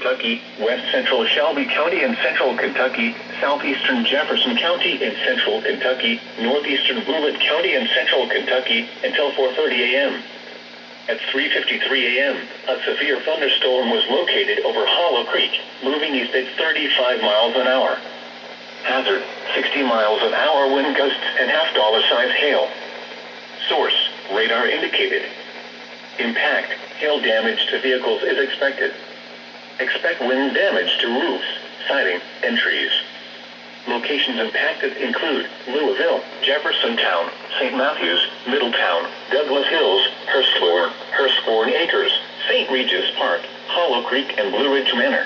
Kentucky, west central Shelby County in central Kentucky, southeastern Jefferson County in central Kentucky, northeastern Bullitt County in central Kentucky, until 4:30 a.m. At 3:53 a.m., a severe thunderstorm was located over Hollow Creek, moving east at 35 miles an hour. Hazard, 60 miles an hour wind gusts and half-dollar-size hail. Source, radar indicated. Impact, hail damage to vehicles is expected. Expect wind damage to roofs, siding, and trees. Locations impacted include Louisville, Jeffersontown, St. Matthews, Middletown, Douglas Hills, Hurstbourne Acres, St. Regis Park, Hollow Creek, and Blue Ridge Manor.